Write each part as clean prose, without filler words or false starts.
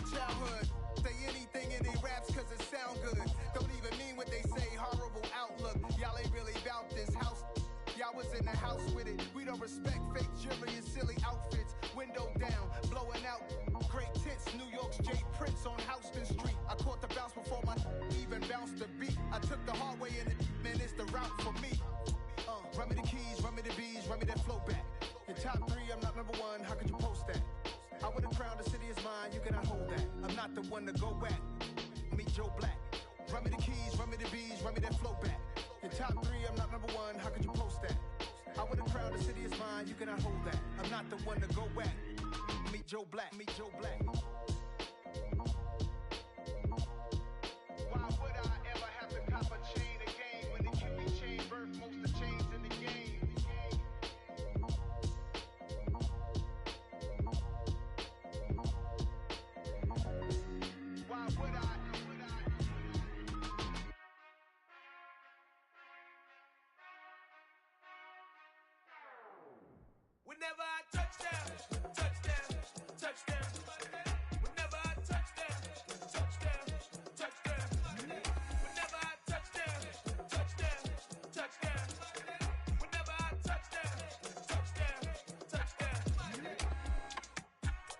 childhood. Say anything in they raps cause it sound good. Don't even mean what they say, horrible outlook. Y'all ain't really about this house. Y'all was in the house with it. We don't respect fake jewelry and silly outfits. Window down, blowing out great tits. New York's J. Prince on Houston Street. I caught the bounce before my even bounced the beat. I took the hard way in it, man, it's the route for me. Run me the keys, run me the bees, run me that flow back. Your top 3, I'm not number 1, how could you post that? I would have crowned the city is mine, you cannot hold that. I'm not the one to go back. Meet Joe Black. Run me the keys, run me the bees, run me that flow back. Your top 3, I'm not number 1, how could you post that? I would have crowned the city is mine, you cannot hold that. I'm not the one to go back. Meet Joe Black, meet Joe Black. Why would I ever have to cop a chain again when the QB chain birthed most of the chains in the game? Why would I? Whenever I touchdown, touchdown, touchdown. Whenever I touchdown, touchdown, touchdown. Whenever I touchdown, touchdown, touchdown. Whenever I touchdown, touchdown, touchdown.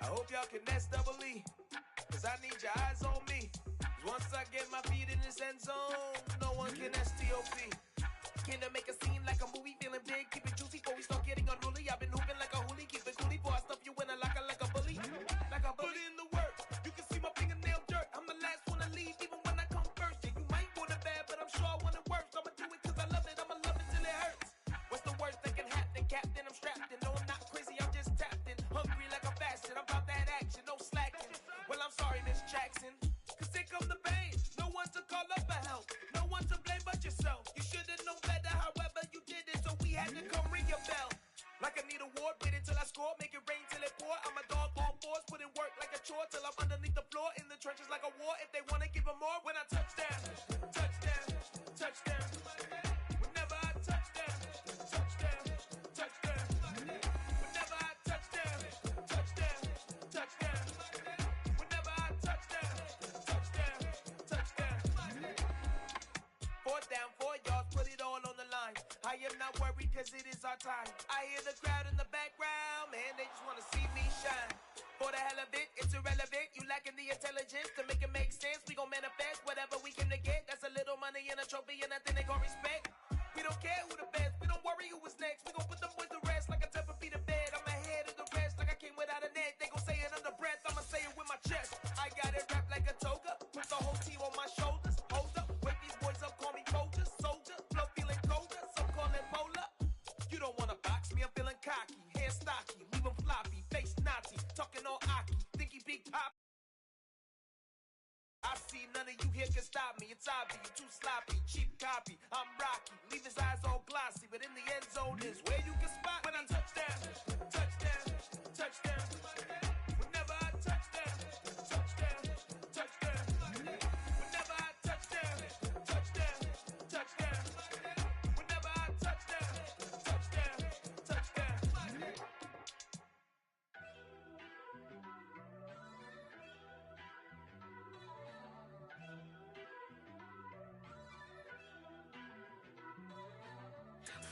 I hope y'all can nest double E, cause I need your eyes on me. Cause once I get my feet in this end zone, no one can STOP. Came to make a scene like a movie, feeling big, keep it juicy before we start getting unruly. I've been hooping like a hoolie, keep it coolie before I stuff you in a locker like a bully. Like a bully in the work, you can see my fingernail dirt. I'm the last one to leave, even when I come first. Yeah, you might want it bad, but I'm sure I want it worse. I'ma do it cause I love it, I'ma love it till it hurts. What's the worst that can happen, Captain? I'm strapped in, no I'm not crazy, I'm just tapped in. Hungry like a bastard, I'm about that action, no slacking. Well, I'm sorry, Miss Jackson, cause here come the pain. No one to call up for help, no one to blame but yourself. You should've known better, however you did it, so we had to come ring your bell. Like I need a ward, wait until I score, make it rain till it pour. I'm a dog on fours, put in work like a chore till I'm underneath the floor, in the trenches like a war. If they wanna give them more, when I touchdown, touchdown, touchdown. Whenever I touchdown, touchdown, touchdown. Whenever I touchdown, touchdown, touchdown. Whenever I touchdown, touchdown, touchdown. 4th down, 4 yards, put it all on the line. I am not worried cause it is our time. I hear the crowd in the background, man, they just wanna see me shine. For the hell of it, it's irrelevant. You lacking the intelligence to make it make sense. We gon' manifest whatever we came to get. That's a little money and a trophy and nothing they gon' respect. We don't care who the best, we don't worry who was next. We gon' put them boys to rest like a Tempur-Pedic bed. I'm ahead of the rest like I came without a net. They gon' say it under breath, I'ma say it with my chest. I got it wrapped like a toga, put the whole team on my shoulders. Hold up, wake these boys up, call me Folger, soldier. Blow feeling colder, some call it polar. You don't wanna box me, I'm feeling cocky. Hair stocky, leave him floppy, face naughty. Talking all aki, think he big pop. I see none of you here can stop me. It's obvious, you too sloppy, cheap copy. I'm Rocky, leave his eyes all glossy, but in the end zone is where you can spot when I touchdown, touchdown, touchdown. Whenever I touchdown, touchdown, touchdown. Whenever I touchdown, touchdown, touchdown. Whenever I touchdown, touchdown, touchdown.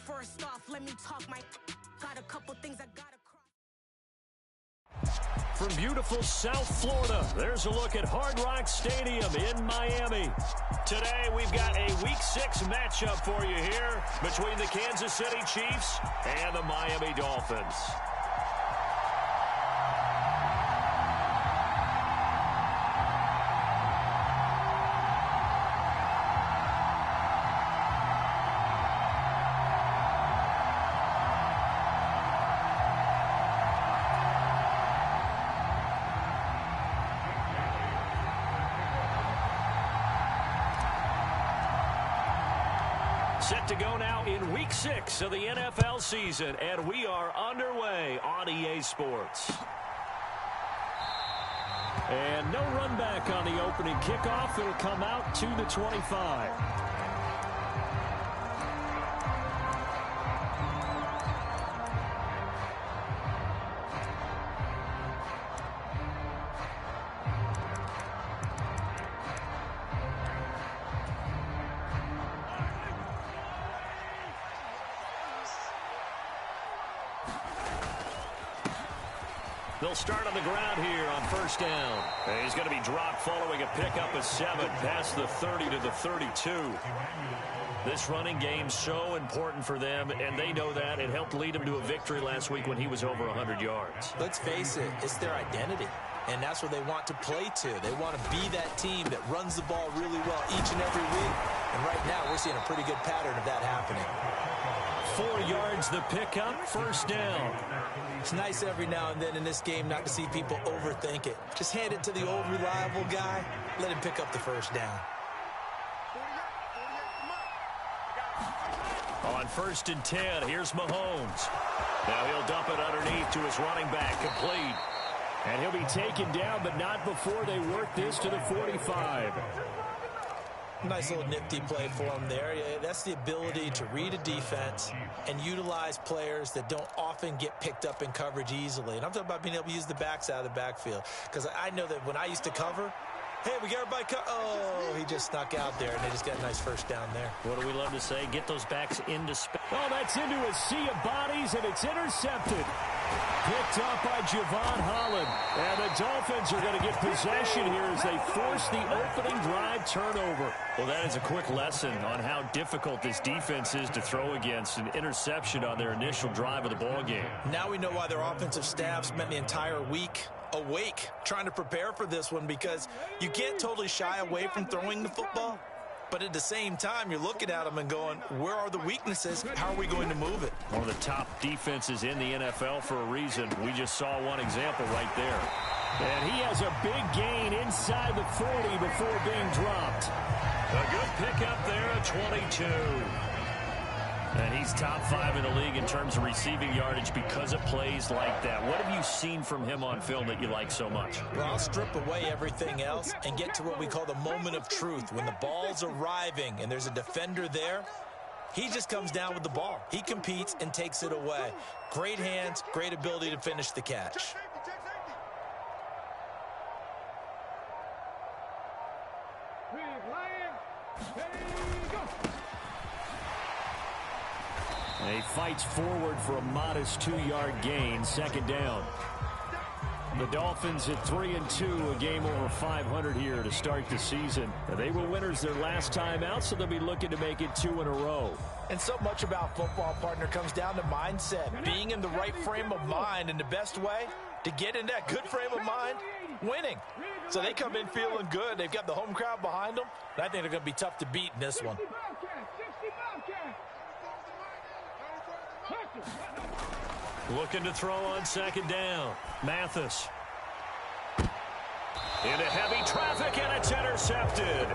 First off, let me talk my got a couple things I gotta From beautiful South Florida, there's a look at Hard Rock Stadium in Miami. Today, we've got a Week 6 matchup for you here between the Kansas City Chiefs and the Miami Dolphins. Set to go now in Week 6 of the NFL season, and we are underway on EA Sports. And no run back on the opening kickoff. It'll come out to the 25. They'll start on the ground here on first down. And he's going to be dropped following a pickup of 7 past the 30 to the 32. This running game's so important for them, and they know that. It helped lead them to a victory last week when he was over 100 yards. Let's face it, it's their identity, and that's what they want to play to. They want to be that team that runs the ball really well each and every week, and right now we're seeing a pretty good pattern of that happening. 4 yards the pickup, first down. It's nice every now and then in this game not to see people overthink it. Just hand it to the old reliable guy, let him pick up the first down. On 1st and 10, here's Mahomes. Now he'll dump it underneath to his running back, complete. And he'll be taken down, but not before they work this to the 45. Nice little nifty play for him there. Yeah, that's the ability to read a defense and utilize players that don't often get picked up in coverage easily. And I'm talking about being able to use the backs out of the backfield. Because I know that when I used to cover, hey, we got everybody oh, he just snuck out there, and they just got a nice first down there. What do we love to say? Get those backs into space. Oh, that's into a sea of bodies, and it's intercepted. Picked up by Javon Holland. And the Dolphins are going to get possession here as they force the opening drive turnover. Well, that is a quick lesson on how difficult this defense is to throw against. An interception on their initial drive of the ballgame. Now we know why their offensive staff spent the entire week awake trying to prepare for this one, because you can't totally shy away from throwing the football, but at the same time you're looking at them and going, where are the weaknesses? How are we going to move it? One of the top defenses in the NFL for a reason. We just saw one example right there. And he has a big gain inside the 40 before being dropped. A good pickup there at 22. And he's top 5 in the league in terms of receiving yardage because of plays like that. What have you seen from him on film that you like so much? Well, I'll strip away everything else and get to what we call the moment of truth. When the ball's arriving and there's a defender there, he just comes down with the ball. He competes and takes it away. Great hands, great ability to finish the catch. And he fights forward for a modest 2-yard gain, second down. The Dolphins at 3-2, a game over 500 here to start the season. They were winners their last time out, so they'll be looking to make it 2 in a row. And so much about football, partner, comes down to mindset. Being in the right frame of mind, and the best way to get in that good frame of mind, winning. So they come in feeling good. They've got the home crowd behind them, and I think they're going to be tough to beat in this one. Looking to throw on second down. Mathis. Into heavy traffic, and it's intercepted.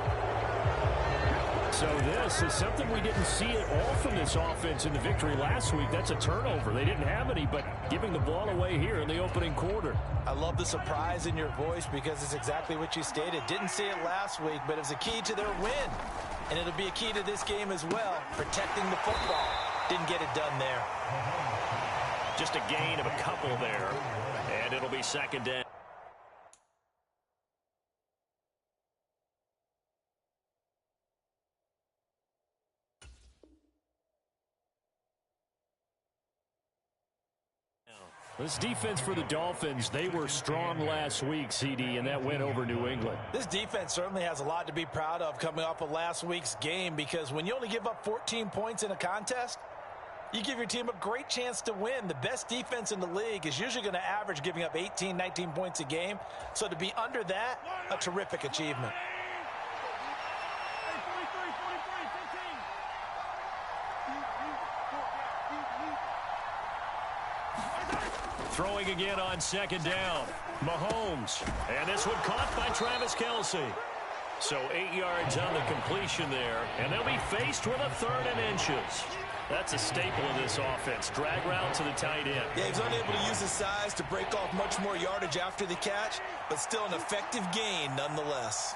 So this is something we didn't see at all from this offense in the victory last week. That's a turnover. They didn't have any, but giving the ball away here in the opening quarter. I love the surprise in your voice because it's exactly what you stated. Didn't see it last week, but it was a key to their win. And it'll be a key to this game as well, protecting the football. Didn't get it done there. Just a gain of a couple there, and it'll be second down. This defense for the Dolphins, they were strong last week, CD, and that went over New England. This defense certainly has a lot to be proud of coming off of last week's game, because when you only give up 14 points in a contest, you give your team a great chance to win. The best defense in the league is usually going to average giving up 18, 19 points a game. So to be under that, a terrific achievement. Throwing again on second down. Mahomes. And this one caught by Travis Kelce. So 8 yards on the completion there. And they'll be faced with a 3rd and inches. That's a staple of this offense. Drag route to the tight end. Yeah, he's unable to use his size to break off much more yardage after the catch, but still an effective gain nonetheless.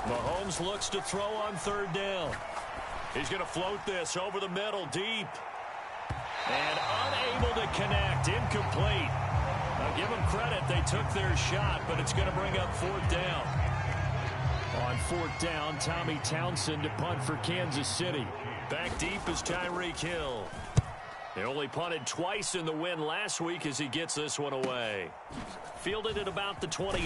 Mahomes looks to throw on 3rd down. He's going to float this over the middle, deep. And unable to connect, incomplete. Now give them credit, they took their shot, but it's going to bring up 4th down. On fourth down, Tommy Townsend to punt for Kansas City. Back deep is Tyreek Hill. They only punted twice in the win last week as he gets this one away. Fielded at about the 28.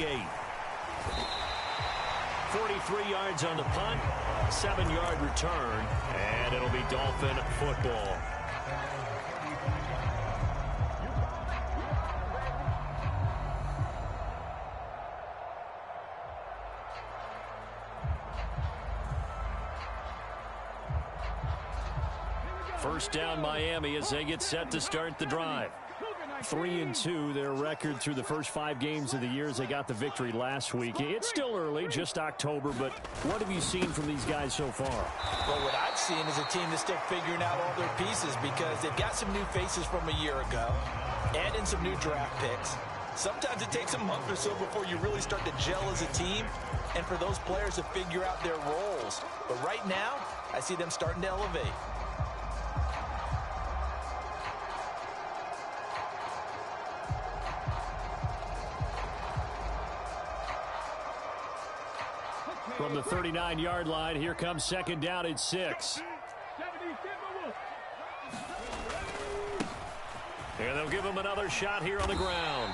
43 yards on the punt, 7-yard return, and it'll be Dolphin football. First down Miami as they get set to start the drive. 3-2 their record through the first 5 games of the year as they got the victory last week. It's still early, just October, but what have you seen from these guys so far? Well, what I've seen is a team that's still figuring out all their pieces because they've got some new faces from a year ago, add in some new draft picks. Sometimes it takes a month or so before you really start to gel as a team and for those players to figure out their roles. But right now, I see them starting to elevate. From the 39-yard line, here comes second down at 6. And they'll give him another shot here on the ground.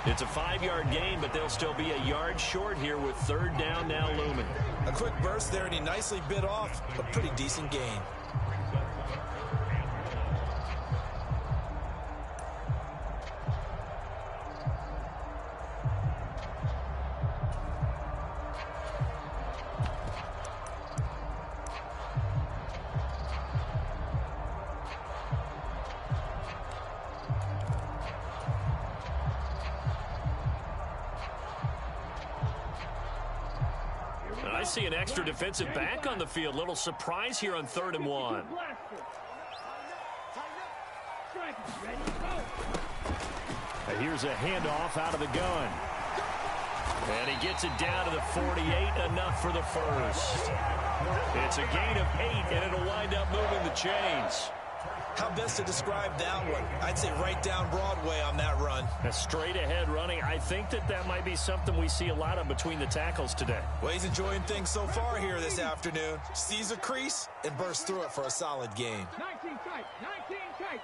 It's a 5-yard gain, but they'll still be a yard short here with third down now looming. A quick burst there, and he nicely bit off a pretty decent gain. I see an extra defensive back on the field. Little surprise here on 3rd and 1. Here's a handoff out of the gun. And he gets it down to the 48, enough for the first. It's a gain of 8, and it'll wind up moving the chains. How best to describe that one? I'd say right down Broadway on that run. A straight-ahead running. I think that might be something we see a lot of between the tackles today. Well, he's enjoying things so far here this afternoon. Sees a crease and bursts through it for a solid gain. 19 tight, 19 tight.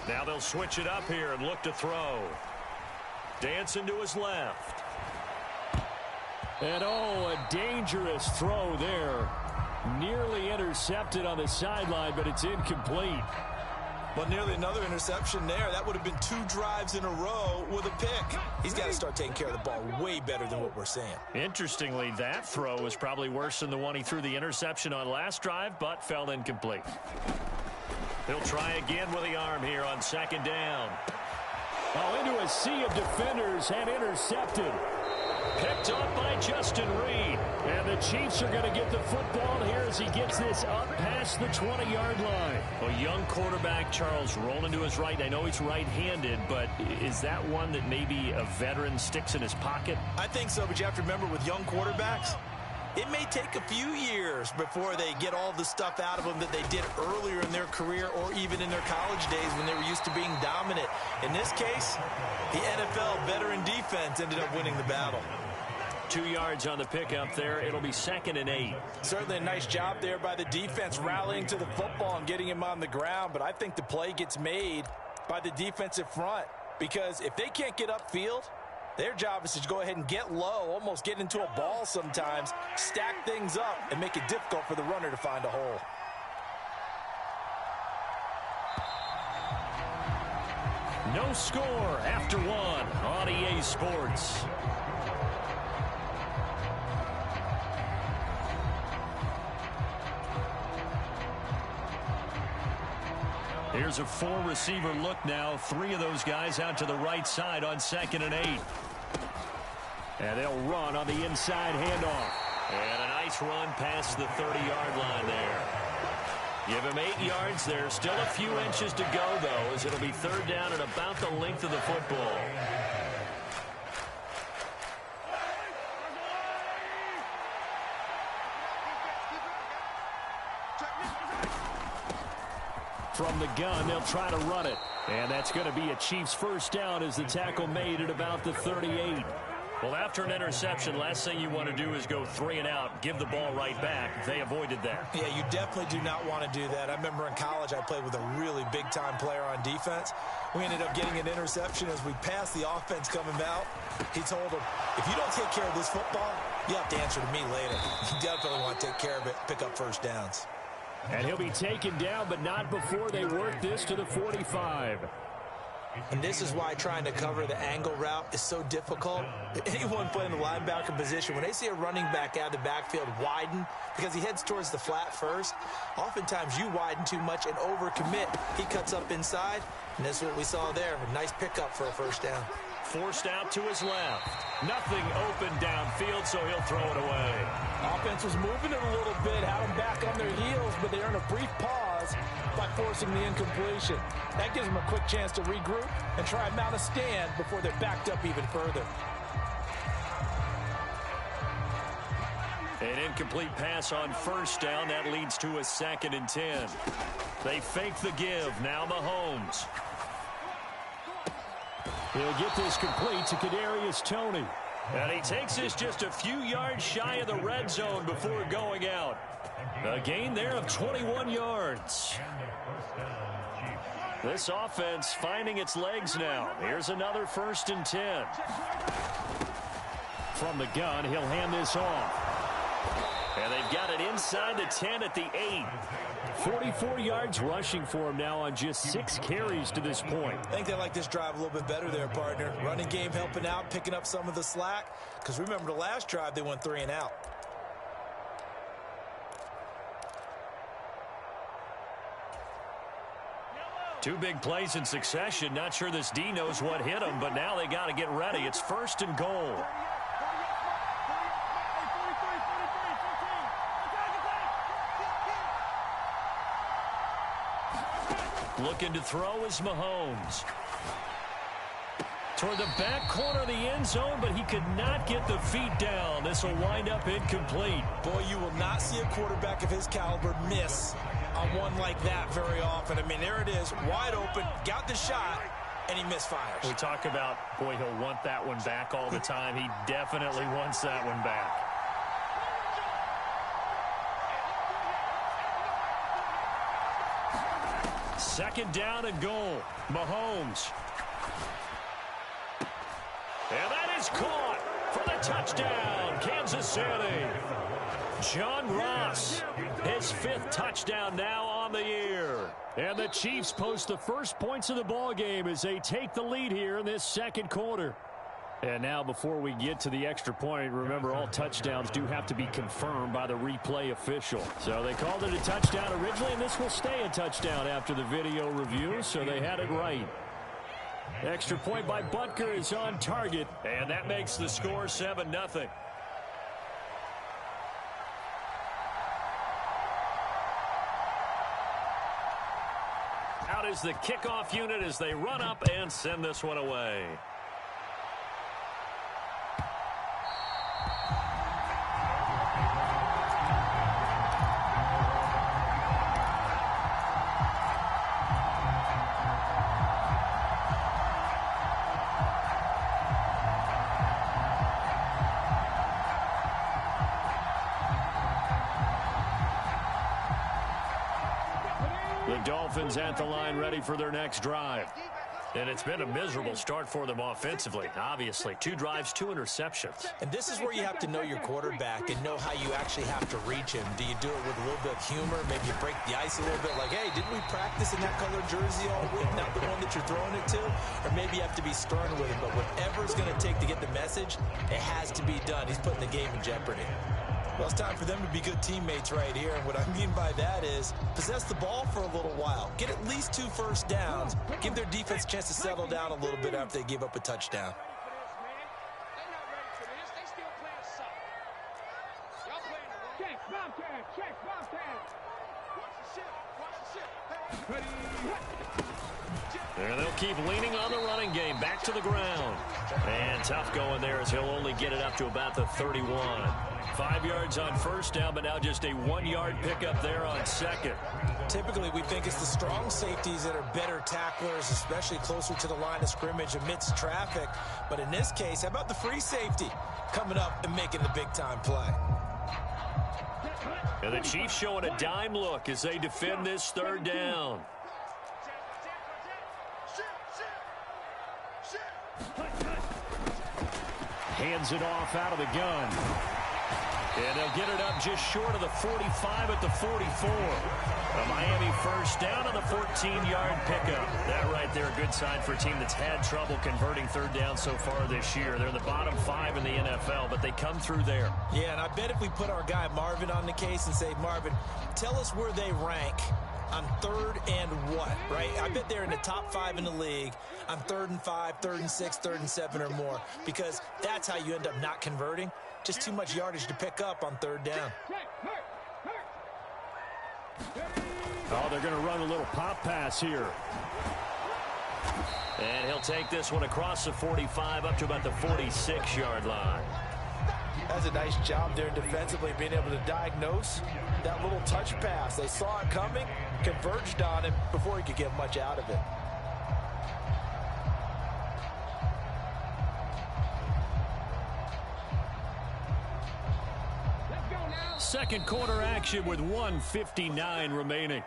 Now they'll switch it up here and look to throw. Dancing to his left. And oh, a dangerous throw there. Nearly intercepted on the sideline, but it's incomplete. Well, nearly another interception there. That would have been 2 drives in a row with a pick. He's got to start taking care of the ball way better than what we're saying. Interestingly, that throw was probably worse than the one he threw the interception on last drive, but fell incomplete. He'll try again with the arm here on 2nd down. Oh, into a sea of defenders and intercepted. Picked up by Justin Reed. And the Chiefs are going to get the football here as he gets this up past the 20-yard line. A young quarterback, Charles, rolling to his right. I know he's right-handed, but is that one that maybe a veteran sticks in his pocket? I think so, but you have to remember with young quarterbacks, it may take a few years before they get all the stuff out of them that they did earlier in their career or even in their college days when they were used to being dominant. In this case, the NFL veteran defense ended up winning the battle. 2 yards on the pickup there. It'll be 2nd and 8. Certainly a nice job there by the defense rallying to the football and getting him on the ground, but I think the play gets made by the defensive front because if they can't get upfield, their job is to go ahead and get low, almost get into a ball sometimes, stack things up, and make it difficult for the runner to find a hole. No score after 1 on EA Sports. Here's a 4-receiver look now. 3 of those guys out to the right side on 2nd and 8. And they'll run on the inside handoff. And a nice run past the 30-yard line there. Give him 8 yards. There's still a few inches to go, though, as it'll be 3rd down and about the length of the football. From the gun, they'll try to run it. And that's going to be a Chiefs first down as the tackle made at about the 38. Well, after an interception, last thing you want to do is go 3 and out, give the ball right back. They avoided that. Yeah, you definitely do not want to do that. I remember in college I played with a really big-time player on defense. We ended up getting an interception as we passed the offense coming out. He told him, if you don't take care of this football, you have to answer to me later. You definitely want to take care of it, pick up first downs. And he'll be taken down, but not before they work this to the 45. And this is why trying to cover the angle route is so difficult. Anyone playing the linebacker position, when they see a running back out of the backfield widen because he heads towards the flat first, oftentimes you widen too much and overcommit. He cuts up inside, and that's what we saw there. A nice pickup for a first down. Forced out to his left. Nothing open downfield, so he'll throw it away. Offense was moving it a little bit, had them back on their heels, but they earned a brief pause by forcing the incompletion. That gives them a quick chance to regroup and try and mount a stand before they're backed up even further. An incomplete pass on first down. That leads to a 2nd and 10. They fake the give. Now Mahomes. He'll get this complete to Kadarius Toney. And he takes this just a few yards shy of the red zone before going out. A gain there of 21 yards. This offense finding its legs now. Here's another 1st and 10. From the gun, he'll hand this off. And they've got it inside the 10 at the 8. 44 yards rushing for him now on just 6 carries to this point. I think they like this drive a little bit better there, partner. Running game helping out, picking up some of the slack. Because remember, the last drive, they went 3 and out. Two big plays in succession. Not sure this D knows what hit him, but now they got to get ready. It's 1st and goal. Looking to throw is Mahomes. Toward the back corner of the end zone, but he could not get the feet down. This will wind up incomplete. Boy, you will not see a quarterback of his caliber miss on one like that very often. I mean, there it is, wide open, got the shot, and he misfires. We talk about, boy, he'll want that one back all the time. He definitely wants that one back. Second down and goal. Mahomes. And that is caught for the touchdown, Kansas City. John Ross, his 5th touchdown now on the year. And the Chiefs post the first points of the ball game as they take the lead here in this 2nd quarter. And now before we get to the extra point, remember all touchdowns do have to be confirmed by the replay official. So they called it a touchdown originally, and this will stay a touchdown after the video review, so they had it right. Extra point by Butker is on target, and that makes the score 7-0. Out is the kickoff unit as they run up and send this one away. Dolphins at the line ready for their next drive. And it's been a miserable start for them offensively. Obviously, 2 drives, 2 interceptions. And this is where you have to know your quarterback and know how you actually have to reach him. Do you do it with a little bit of humor? Maybe you break the ice a little bit like, hey, didn't we practice in that colored jersey all week? Not the one that you're throwing it to? Or maybe you have to be stern with him. But whatever it's going to take to get the message, it has to be done. He's putting the game in jeopardy. Well, it's time for them to be good teammates right here. And what I mean by that is possess the ball for a little while. Get at least 2 first downs. Give their defense a chance to settle down a little bit after they give up a touchdown. And they'll keep leaning on the running game. Back to the ground. And tough going there as he'll only get it up to about the 31. 5 yards on first down, but now just a 1-yard pickup there on second. Typically, we think it's the strong safeties that are better tacklers, especially closer to the line of scrimmage amidst traffic. But in this case, how about the free safety coming up and making the big-time play? And the Chiefs showing a dime look as they defend this third down. Hands it off out of the gun. And they'll get it up just short of the 45 at the 44. A Miami first down on the 14-yard pickup. That right there, a good sign for a team that's had trouble converting third down so far this year. They're in the bottom 5 in the NFL, but they come through there. Yeah, and I bet if we put our guy Marvin on the case and say, Marvin, tell us where they rank on third and what, right? I bet they're in the top 5 in the league on 3rd and 5, 3rd and 6, 3rd and 7 or more, because that's how you end up not converting. Just too much yardage to pick up on third down. Oh, they're going to run a little pop pass here. And he'll take this one across the 45 up to about the 46-yard line. That's a nice job there defensively, being able to diagnose that little touch pass. They saw it coming, converged on him before he could get much out of it. Second quarter action with 1:59 remaining.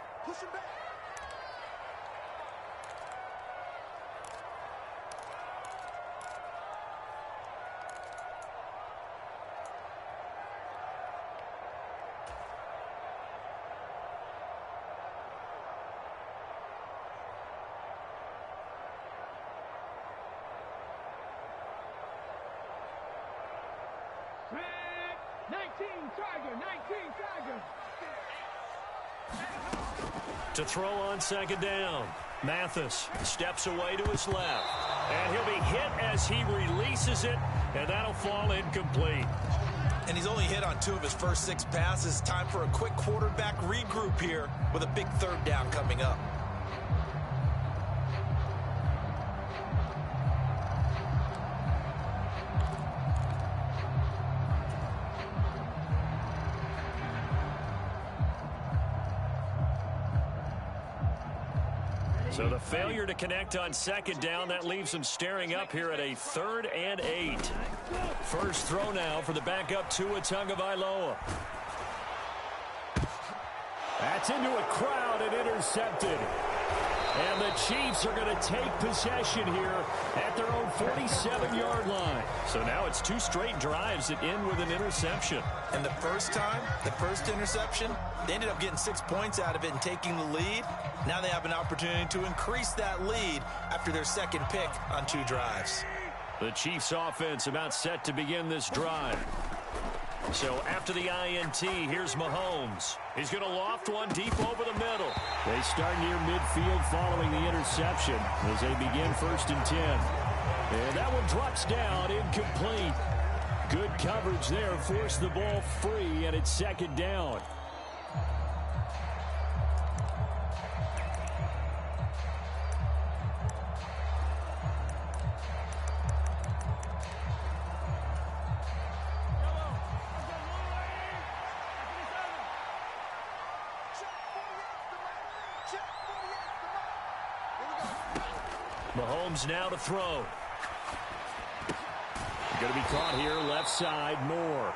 To throw on second down. Mathis steps away to his left. And he'll be hit as he releases it, and that'll fall incomplete. And he's only hit on 2 of his first 6 passes. Time for a quick quarterback regroup here with a big third down coming up. So the failure to connect on second down, that leaves them staring up here at a 3rd and 8. First throw now for the backup Tua Tagovailoa. That's into a crowd and intercepted. And the Chiefs are going to take possession here at their own 47-yard line. So now it's 2 straight drives that end with an interception. And the first time, the first interception, they ended up getting 6 points out of it and taking the lead. Now they have an opportunity to increase that lead after their second pick on 2 drives. The Chiefs offense about set to begin this drive. So after the INT, here's Mahomes. He's going to loft one deep over the middle. They start near midfield following the interception as they begin 1st and 10. And that one drops down, incomplete. Good coverage there, forced the ball free, and it's 2nd down. Mahomes now to throw. Going to be caught here, left side, Moore.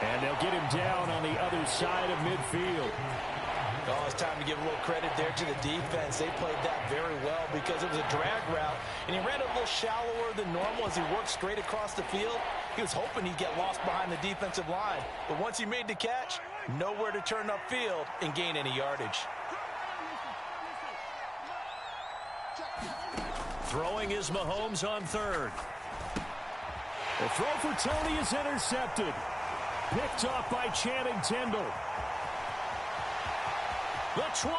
And they'll get him down on the other side of midfield. Oh, it's time to give a little credit there to the defense. They played that very well because it was a drag route, and he ran a little shallower than normal as he worked straight across the field. He was hoping he'd get lost behind the defensive line. But once he made the catch, nowhere to turn upfield and gain any yardage. Throwing is Mahomes on 3rd. The throw for Tony is intercepted. Picked off by Channing Tindall. The 20.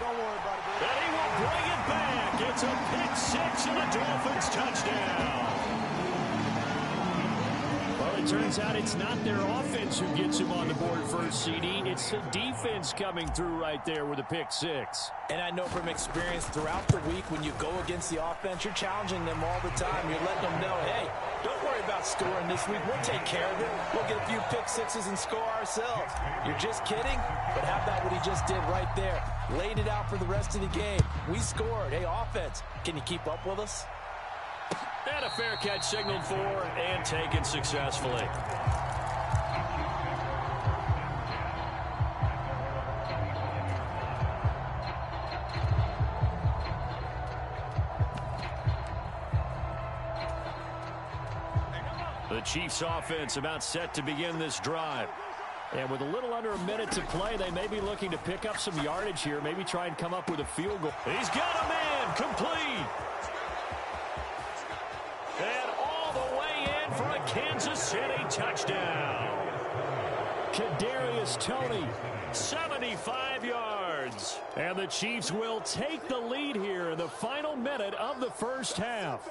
Don't worry about it, And he will bring it back. It's a pick 6 and a Dolphins touchdown. Well, the it turns out it's not their offense who gets him on the board first, CD. It's the defense coming through right there with a pick six. And I know from experience throughout the week, when you go against the offense, you're challenging them all the time. You're letting them know, hey, don't worry about scoring this week. We'll take care of it. We'll get a few pick sixes and score ourselves. You're just kidding? But how about what he just did right there? Laid it out for the rest of the game. We scored. Hey, offense, can you keep up with us? And a fair catch signaled for and taken successfully. The Chiefs offense about set to begin this drive. And with a little under a minute to play, they may be looking to pick up some yardage here, maybe try and come up with a field goal. He's got a man, complete. And all the way in for a Kansas City touchdown. Kadarius Toney, 75 yards. And the Chiefs will take the lead here in the final minute of the first half.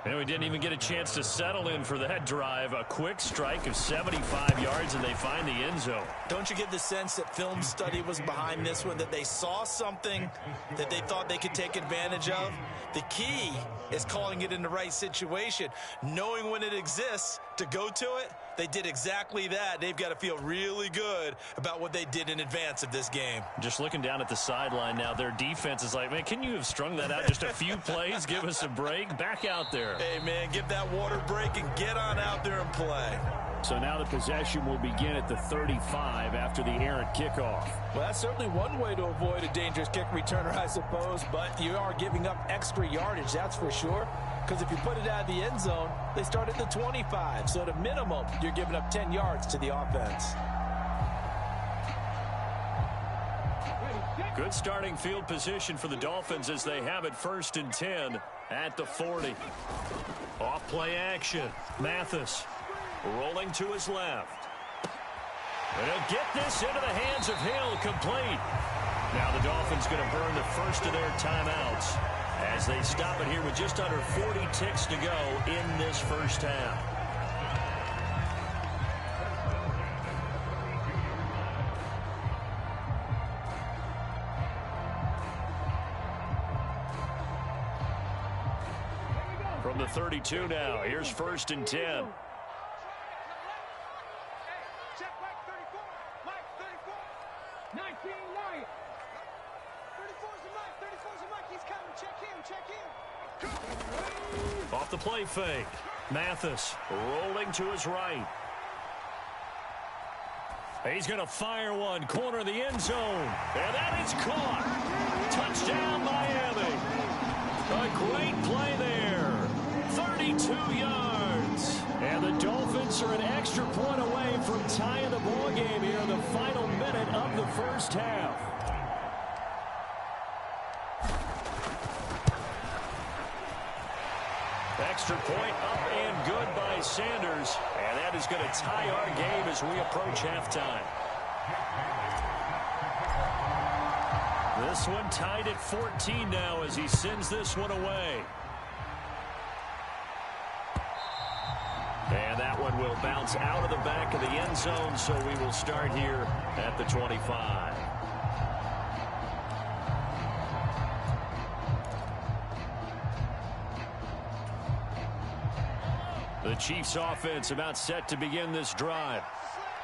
And we didn't even get a chance to settle in for that drive. A quick strike of 75 yards, and they find the end zone. Don't you get the sense that film study was behind this one, that they saw something that they thought they could take advantage of? The key is calling it in the right situation, knowing when it exists to go to it. They did exactly that. They've got to feel really good about what they did in advance of this game. Just looking down at the sideline now, their defense is like, man, can you have strung that out just a few plays? Give us a break. Back out there. Hey, man, give that water break and get on out there and play. So now the possession will begin at the 35 after the errant kickoff. Well, that's certainly one way to avoid a dangerous kick returner, I suppose, but you are giving up extra yardage, that's for sure. Because if you put it out of the end zone, they start at the 25. So at a minimum, you're giving up 10 yards to the offense. Good starting field position for the Dolphins as they have it 1st and 10 at the 40. Off play action. Mathis rolling to his left. And he'll get this into the hands of Hill, complete. Now the Dolphins going to burn the first of their timeouts as they stop it here with just under 40 ticks to go in this first half. From the 32 now, here's 1st and 10. Off the play fake. Mathis rolling to his right. He's going to fire one. Corner of the end zone. And that is caught. Touchdown, Miami. A great play there. 32 yards. And the Dolphins are an extra point away from tying the ball game here in the final minute of the first half. Extra point up and good by Sanders. And that is going to tie our game as we approach halftime. This one tied at 14 now as he sends this one away. And that one will bounce out of the back of the end zone, so we will start here at the 25. The Chiefs offense about set to begin this drive.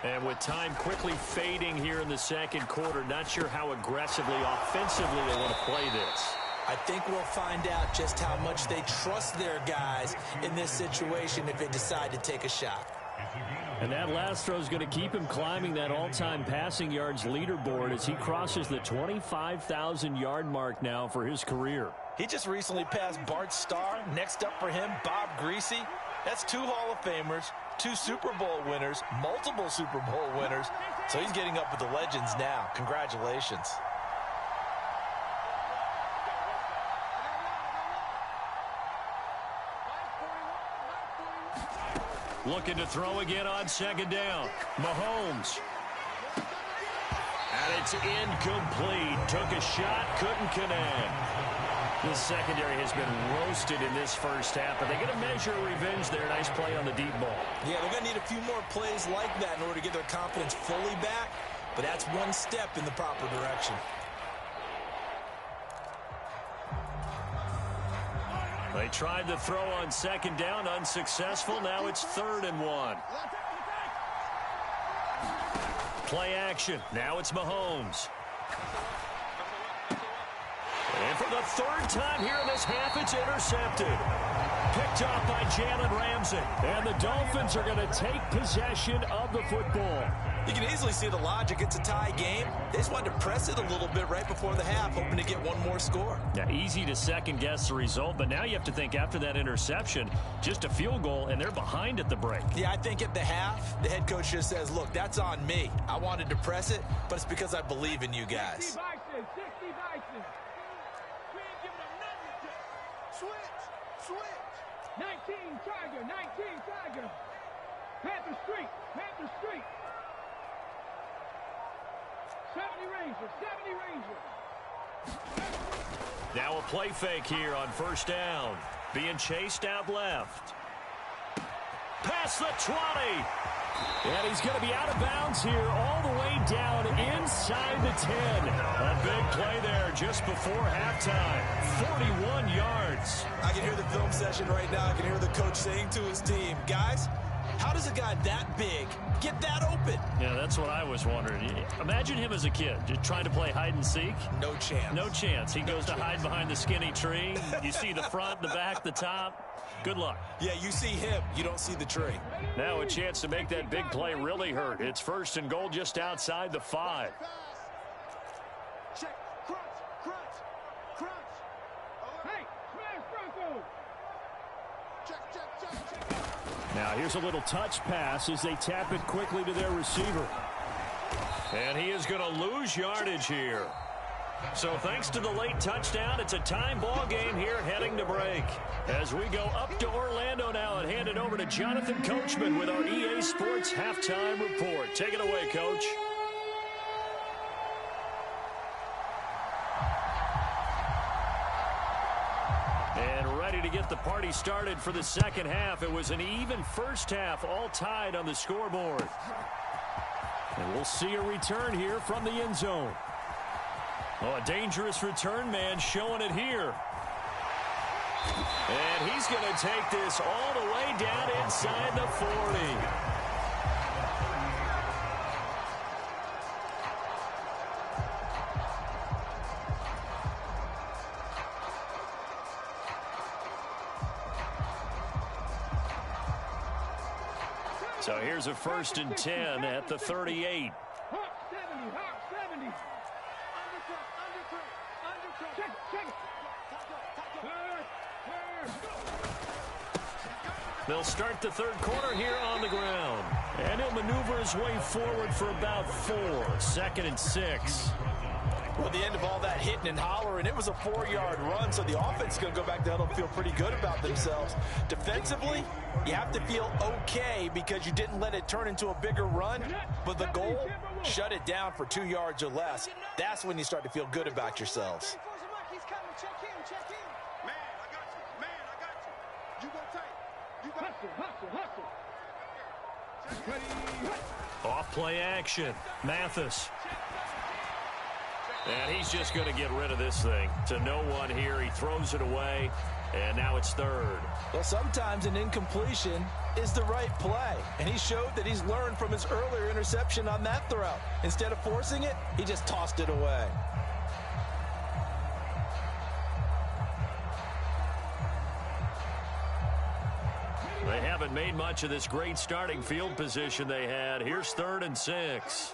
And with time quickly fading here in the second quarter, not sure how aggressively, offensively they want to play this. I think we'll find out just how much they trust their guys in this situation if they decide to take a shot. And that last throw is going to keep him climbing that all-time passing yards leaderboard as he crosses the 25,000-yard mark now for his career. He just recently passed Bart Starr. Next up for him, Bob Greasy. That's 2 Hall of Famers, 2 Super Bowl winners, multiple Super Bowl winners. So he's getting up with the legends now. Congratulations. Looking to throw again on second down. Mahomes. And it's incomplete. Took a shot, couldn't connect. The secondary has been roasted in this first half, but they get a measure of revenge there. Nice play on the deep ball. Yeah, they're going to need a few more plays like that in order to get their confidence fully back, but that's one step in the proper direction. They tried the throw on second down, unsuccessful. Now it's 3rd and 1. Play action. Now it's Mahomes. And for the 3rd time here in this half, it's intercepted. Picked off by Jalen Ramsey. And the Dolphins are going to take possession of the football. You can easily see the logic. It's a tie game. They just wanted to press it a little bit right before the half, hoping to get one more score. Now, easy to second-guess the result, but now you have to think after that interception, just a field goal, and they're behind at the break. Yeah, I think at the half, the head coach just says, look, that's on me. I wanted to press it, but it's because I believe in you guys. 60 Bison, 60 Bison. We ain't giving them nothing to switch. 19 Tiger, 19 Tiger. Panther Street, Panther Street. 70 Rangers, 70 Rangers. Now a play fake here on first down. Being chased out left. Past the 20. And he's going to be out of bounds here all the way down inside the 10. A big play there just before halftime. 41 yards. I can hear the film session right now. I can hear the coach saying to his team, guys, how does a guy that big get that open? Yeah, that's what I was wondering. Imagine him as a kid, just trying to play hide and seek. No chance. No chance. He goes to hide behind the skinny tree. You see the front, the back, the top. Good luck. Yeah, you see him. You don't see the tree. Now a chance to make that big play really hurt. It's 1st and goal just outside the 5. Check, crunch. Hey, smash Bronco. Check. Now here's a little touch pass as they tap it quickly to their receiver. And he is going to lose yardage here. So thanks to the late touchdown, it's a time ball game here heading to break. As we go up to Orlando now and hand it over to Jonathan Coachman with our EA Sports Halftime Report. Take it away, Coach. And ready to get the party started for the second half. It was an even first half, all tied on the scoreboard. And we'll see a return here from the end zone. Oh, a dangerous return man showing it here. And he's going to take this all the way down inside the 40. So here's a 1st and 10 at the 38. Hawk 70. Undercut. Check it. They'll start the 3rd quarter here on the ground. And he'll maneuver his way forward for about 4. 2nd and 6. Well, the end of all that hitting and hollering, it was a 4-yard run, so the offense is going to go back to huddle and feel pretty good about themselves. Defensively, you have to feel okay because you didn't let it turn into a bigger run, but the goal, shut it down for 2 yards or less. That's when you start to feel good about yourselves. Off play action. Mathis. And he's just going to get rid of this thing. To no one here. He throws it away. And now it's 3rd. Well, sometimes an incompletion is the right play. And he showed that he's learned from his earlier interception on that throw. Instead of forcing it, he just tossed it away. They haven't made much of this great starting field position they had. Here's 3rd and 6.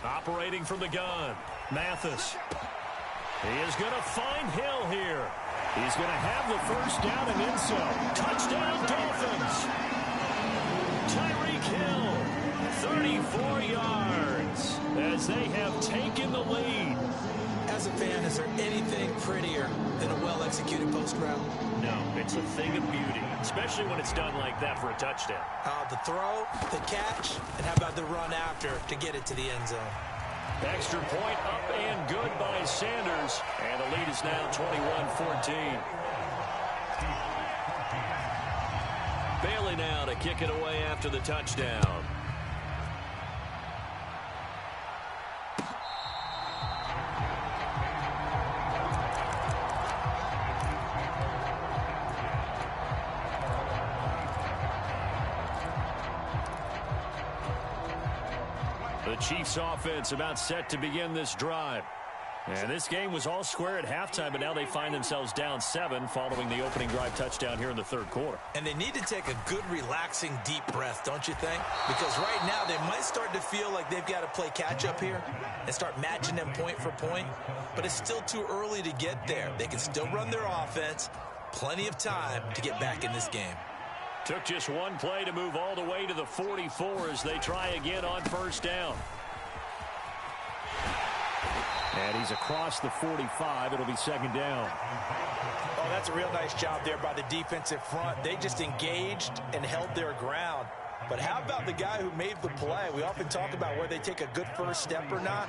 Operating from the gun. Mathis. He is going to find Hill here. He's going to have the 1st down and in so. Touchdown Dolphins. Tyreek Hill. 34 yards as they have taken the lead. As a fan, is there anything prettier than a well-executed post route? No, it's a thing of beauty, especially when it's done like that for a touchdown. The throw, the catch, and how about the run after to get it to the end zone? Extra point up and good by Sanders. And the lead is now 21-14. Bailey now to kick it away after the touchdown. The Chiefs offense about set to begin this drive. And this game was all square at halftime, but now they find themselves down 7 following the opening drive touchdown here in the third quarter. And they need to take a good, relaxing, deep breath, don't you think? Because right now they might start to feel like they've got to play catch-up here and start matching them point for point. But it's still too early to get there. They can still run their offense. Plenty of time to get back in this game. Took just one play to move all the way to the 44 as they try again on first down. And he's across the 45. It'll be second down. Oh, that's a real nice job there by the defensive front. They just engaged and held their ground. But how about the guy who made the play? We often talk about whether they take a good first step or not.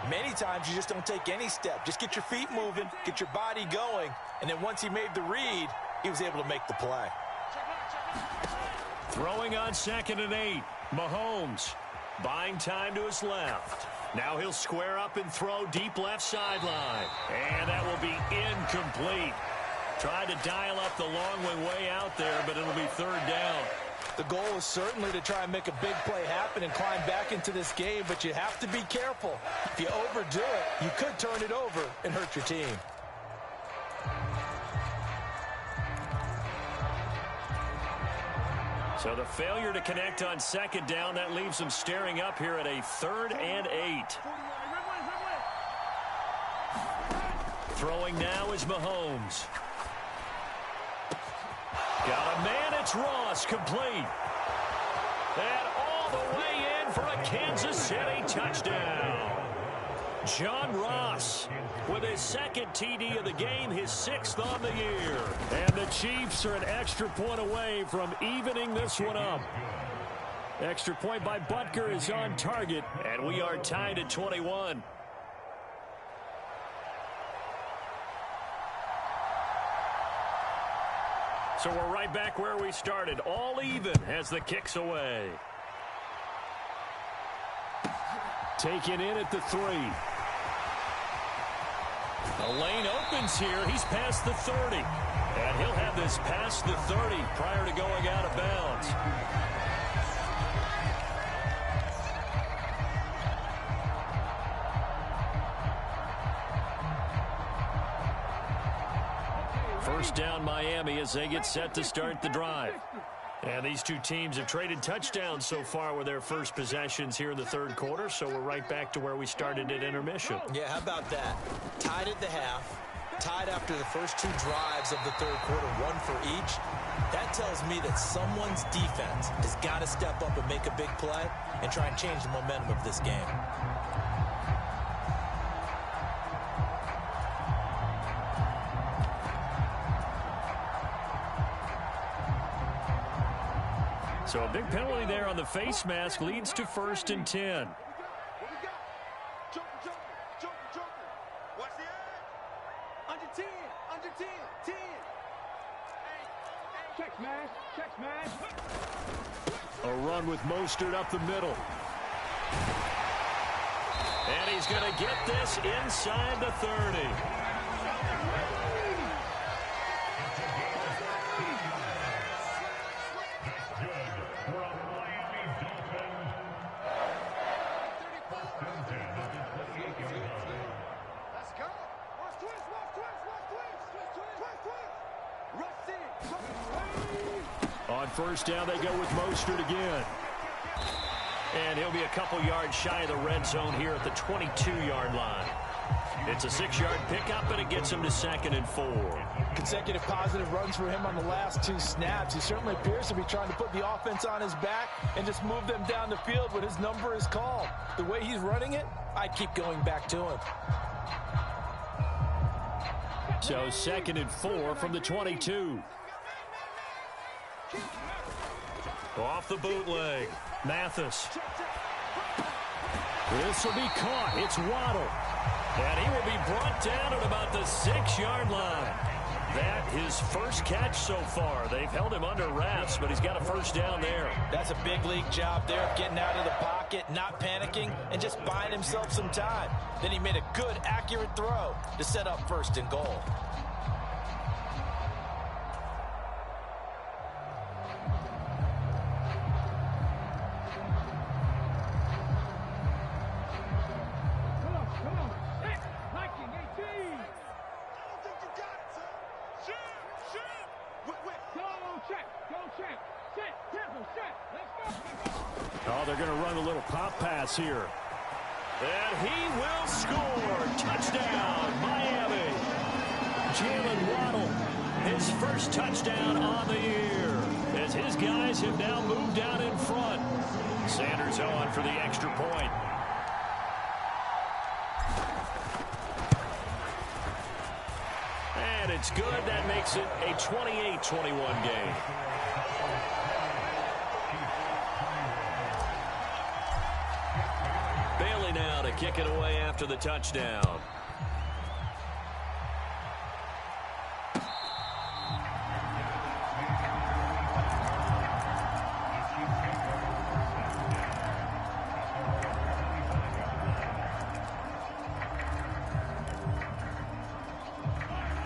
Many times you just don't take any step. Just get your feet moving, get your body going, and then once he made the read, he was able to make the play. Throwing on 2nd and 8. Mahomes buying time to his left. Now he'll square up and throw deep left sideline. And that will be incomplete. Tried to dial up the long way out there, but it'll be third down. The goal is certainly to try and make a big play happen and climb back into this game, but you have to be careful. If you overdo it, you could turn it over and hurt your team. So the failure to connect on 2nd down, that leaves them staring up here at a 3rd and 8. Throwing now is Mahomes. Got a man, it's Ross, complete. And all the way in for a Kansas City touchdown. John Ross with his 2nd TD of the game, his 6th on the year. And the Chiefs are an extra point away from evening this one up. Extra point by Butker is on target, and we are tied at 21. So we're right back where we started, all even as the kick's away. Taken in at the 3. The lane opens here. He's past the 30. And he'll have this past the 30 prior to going out of bounds. First down Miami as they get set to start the drive. And these two teams have traded touchdowns so far with their first possessions here in the third quarter, so we're right back to where we started at intermission. Yeah, how about that? Tied at the half, tied after the first 2 drives of the third quarter, 1 for each. That tells me that someone's defense has got to step up and make a big play and try and change the momentum of this game. So a big penalty there on the face mask leads to 1st and 10. Under 10, under 10, 10. Check smash, check smash. A run with Mostert up the middle. And he's going to get this inside the 30. On first down, they go with Mostert again. And he'll be a couple yards shy of the red zone here at the 22-yard line. It's a 6-yard pickup, and it gets him to 2nd and 4. Consecutive positive runs for him on the last 2 snaps. He certainly appears to be trying to put the offense on his back and just move them down the field when his number is called. The way he's running it, I'd keep going back to him. So 2nd and 4 from the 22. Off the bootleg. Mathis. This will be caught. It's Waddle. And he will be brought down at about the 6-yard line. That his first catch so far. They've held him under wraps, but he's got a first down there. That's a big league job there of getting out of the pocket, not panicking, and just buying himself some time. Then he made a good, accurate throw to set up first and goal. Oh, they're going to run a little pop pass here. And he will score. Touchdown, Miami. Jalen Waddle, his first touchdown on the year, as his guys have now moved out in front. Sanders on for the extra point. And it's good. That makes it a 28-21 game. Bailey now to kick it away after the touchdown.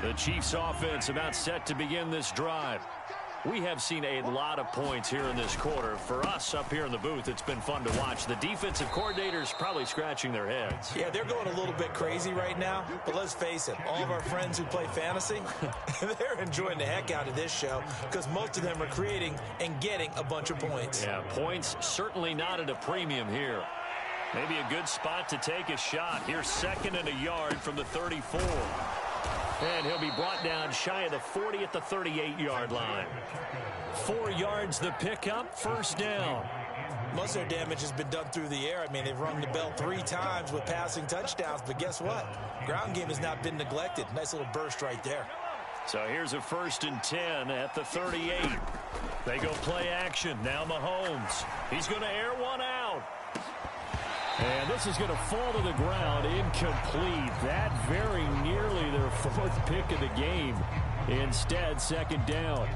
The Chiefs offense about set to begin this drive. We have seen a lot of points here in this quarter. For us up here in the booth, it's been fun to watch. The defensive coordinators probably scratching their heads. Yeah, they're going a little bit crazy right now, but let's face it, all of our friends who play fantasy, they're enjoying the heck out of this show because most of them are creating and getting a bunch of points. Yeah, points certainly not at a premium here. Maybe a good spot to take a shot. Here's 2nd and a yard from the 34. And he'll be brought down shy of the 40 at the 38-yard line. 4 yards the pickup, first down. Most of their damage has been done through the air. I mean, they've rung the bell 3 times with passing touchdowns, but guess what? Ground game has not been neglected. Nice little burst right there. So here's a 1st and 10 at the 38. They go play action. Now Mahomes. He's going to air one out. And this is going to fall to the ground, incomplete. That very nearly their 4th pick of the game. Instead, 2nd down.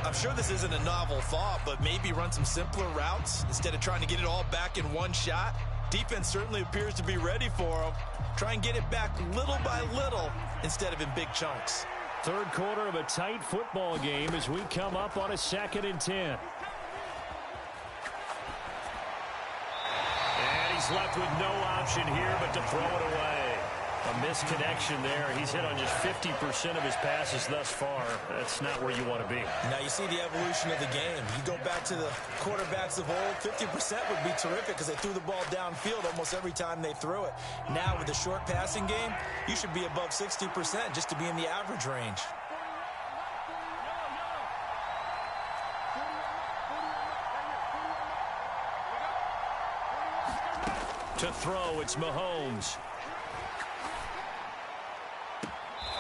I'm sure this isn't a novel thought, but maybe run some simpler routes instead of trying to get it all back in one shot. Defense certainly appears to be ready for them. Try and get it back little by little instead of in big chunks. 3rd quarter of a tight football game as we come up on a 2nd and 10. He's left with no option here but to throw it away. A misconnection there. He's hit on just 50% of his passes thus far. That's not where you want to be. Now you see the evolution of the game. You go back to the quarterbacks of old, 50% would be terrific because they threw the ball downfield almost every time they threw it. Now with the short passing game, you should be above 60% just to be in the average range. To throw, it's Mahomes.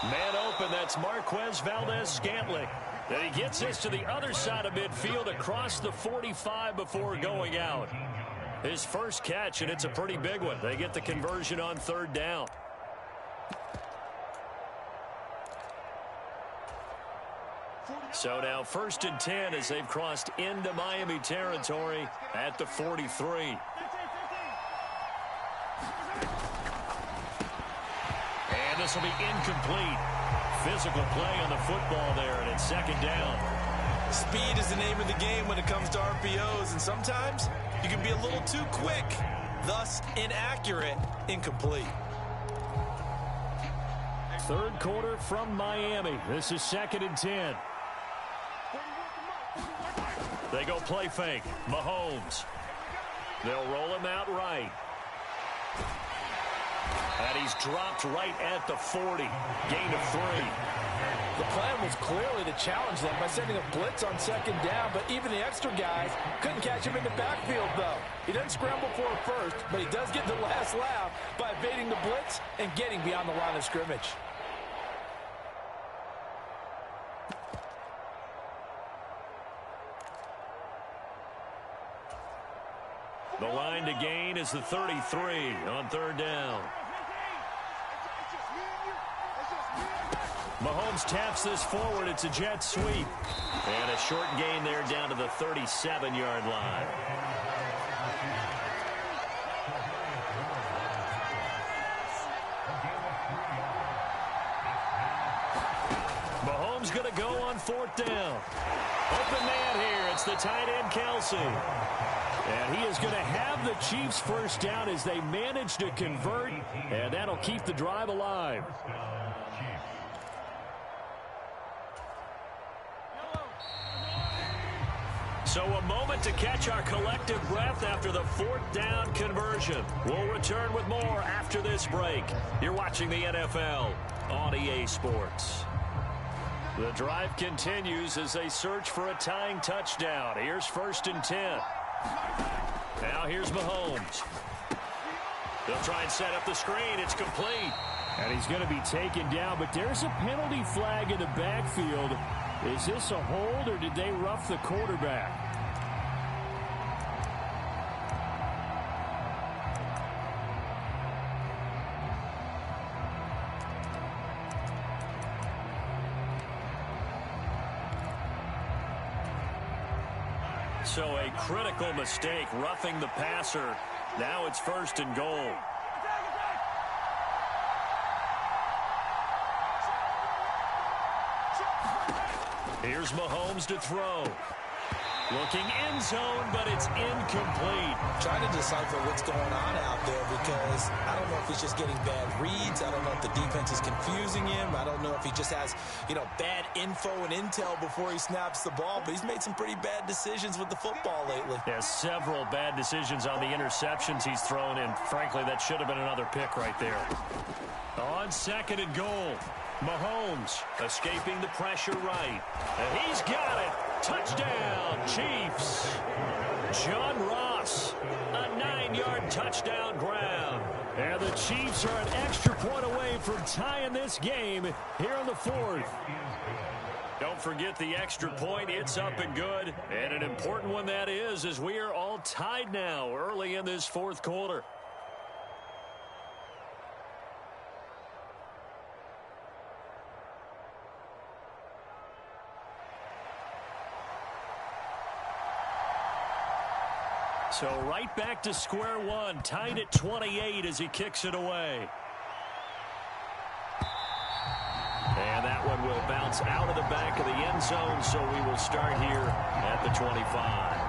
Man open, that's Marquez Valdez-Scantling. And he gets this to the other side of midfield across the 45 before going out. His first catch, and it's a pretty big one. They get the conversion on 3rd down. So now 1st and 10 as they've crossed into Miami territory at the 43. And this will be incomplete. Physical play on the football there, and it's 2nd down. Speed is the name of the game when it comes to RPOs, and sometimes you can be a little too quick, thus inaccurate, incomplete. 3rd quarter from Miami. This is 2nd and 10. They go play fake. Mahomes. They'll roll him out right. And he's dropped right at the 40. Gain of 3. The plan was clearly to challenge them by sending a blitz on 2nd down, but even the extra guys couldn't catch him in the backfield, though. He doesn't scramble for a first, but he does get the last laugh by evading the blitz and getting beyond the line of scrimmage. The line to gain is the 33 on third down. Mahomes taps this forward. It's a jet sweep. And a short gain there down to the 37-yard line. Mahomes going to go on fourth down. Open man here. It's the tight end, Kelsey. And he is going to have the Chiefs first down as they manage to convert. And that'll keep the drive alive. So a moment to catch our collective breath after the fourth down conversion. We'll return with more after this break. You're watching the NFL on EA Sports. The drive continues as they search for a tying touchdown. Here's 1st and 10. Now here's Mahomes. They'll try and set up the screen. It's complete. And he's going to be taken down, but there's a penalty flag in the backfield. Is this a hold, or did they rough the quarterback? So a critical mistake, roughing the passer. Now it's 1st and goal. Here's Mahomes to throw. Looking end zone, but it's incomplete. Trying to decipher what's going on out there because I don't know if he's just getting bad reads. I don't know if the defense is confusing him. I don't know if he just has, bad info and intel before he snaps the ball. But he's made some pretty bad decisions with the football lately. There's several bad decisions on the interceptions he's thrown, and frankly, that should have been another pick right there. On 2nd and goal. Mahomes escaping the pressure right. And he's got it. Touchdown, Chiefs. John Ross, a 9-yard touchdown grab. And the Chiefs are an extra point away from tying this game here in the 4th. Don't forget the extra point. It's up and good. And an important one that is, as we are all tied now early in this 4th quarter. So right back to square one, tied at 28 as he kicks it away. And that one will bounce out of the back of the end zone, so we will start here at the 25.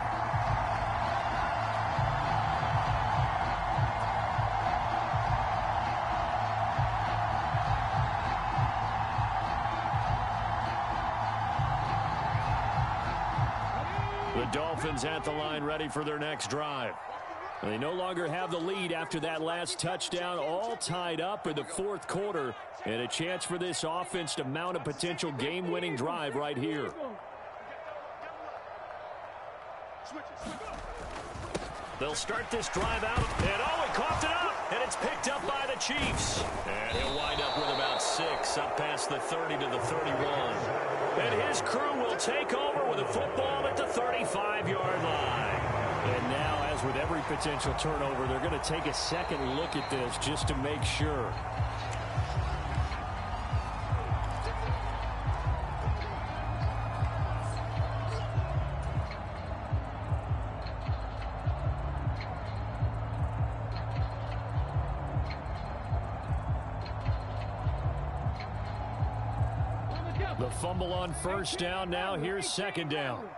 The Dolphins at the line, ready for their next drive. They no longer have the lead after that last touchdown, all tied up in the 4th quarter, and a chance for this offense to mount a potential game-winning drive right here. They'll start this drive out, and he coughed it up, and it's picked up by the Chiefs. And he'll wind up with about 6, up past the 30 to the 31. And his crew will take over with a football at the 35-yard line. And now, as with every potential turnover, they're going to take a second look at this just to make sure. The fumble on 1st down. Now here's 2nd down.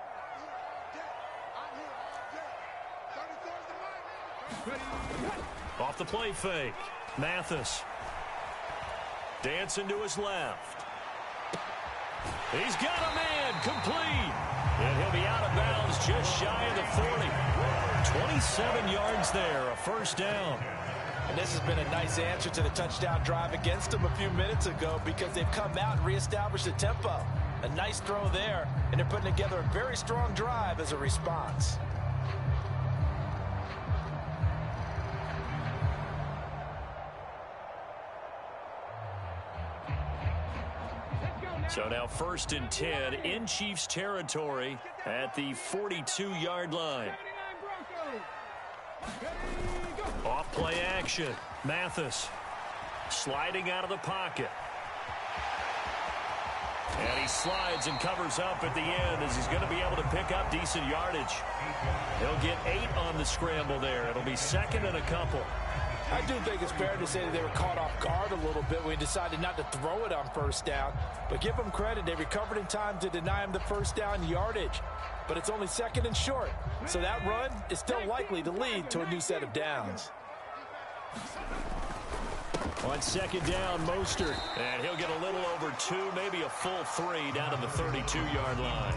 Off the play fake. Mathis. Dancing to his left. He's got a man. Complete. And he'll be out of bounds just shy of the 40. 27 yards there. A 1st down. And this has been a nice answer to the touchdown drive against them a few minutes ago because they've come out and reestablished the tempo. A nice throw there, and they're putting together a very strong drive as a response. So now 1st and 10 in Chiefs territory at the 42-yard line. Off play action. Mathis sliding out of the pocket. And he slides and covers up at the end as he's going to be able to pick up decent yardage. He'll get 8 on the scramble there. It'll be second and a couple. I do think it's fair to say that they were caught off guard a little bit when he decided not to throw it on first down. But give them credit. They recovered in time to deny him the first down yardage. But it's only second and short. So that run is still likely to lead to a new set of downs. On second down, Mostert. And he'll get a little over 2, maybe a full 3 down to the 32-yard line.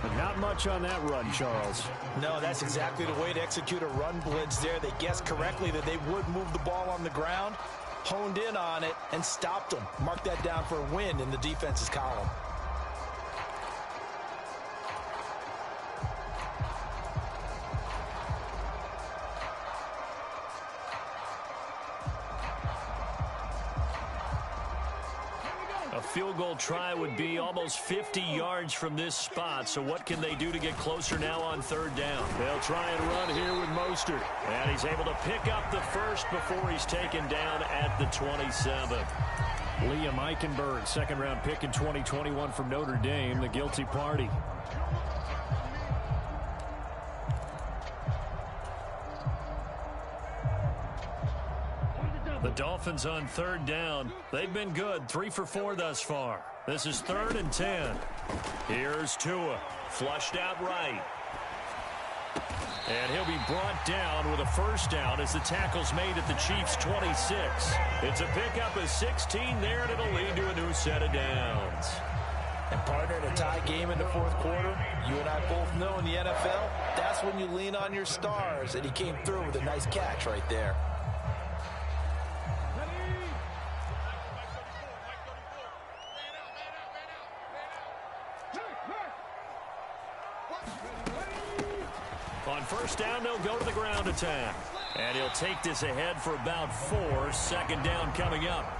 But not much on that run, Charles. No, that's exactly the way to execute a run blitz there. They guessed correctly that they would move the ball on the ground, honed in on it, and stopped them. Mark that down for a win in the defense's column. A field goal try would be almost 50 yards from this spot. So what can they do to get closer now on third down? They'll try and run here with Mostert. And he's able to pick up the first before he's taken down at the 27. Liam Eichenberg, second-round pick in 2021 from Notre Dame, the guilty party. The Dolphins on third down. They've been good, 3 for 4 thus far. This is 3rd and 10. Here's Tua, flushed out right. And he'll be brought down with a first down as the tackle's made at the Chiefs' 26. It's a pickup of 16 there, and it'll lead to a new set of downs. And partner, in a tie game in the fourth quarter, you and I both know in the NFL, that's when you lean on your stars, and he came through with a nice catch right there. On first down, they'll go to the ground attack. And he'll take this ahead for about 4. Second down coming up.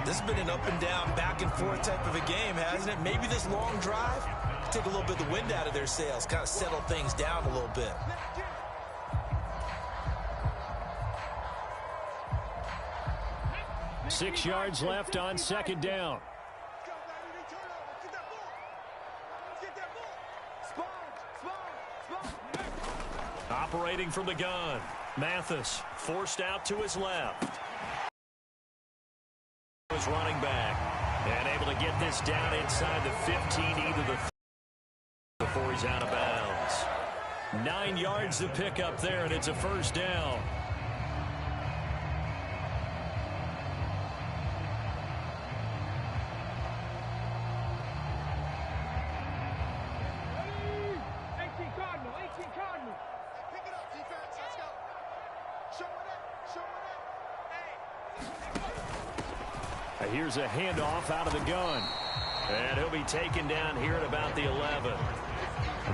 This has been an up and down, back and forth type of a game, hasn't it? Maybe this long drive, take a little bit of the wind out of their sails, kind of settle things down a little bit. Six yards left on second down. Operating from the gun. Mathis forced out to his left. His running back. And able to get this down inside the 15, either the before he's out of bounds. 9 yards to pick up there, and it's a first down. Here's a handoff out of the gun. And he'll be taken down here at about the 11.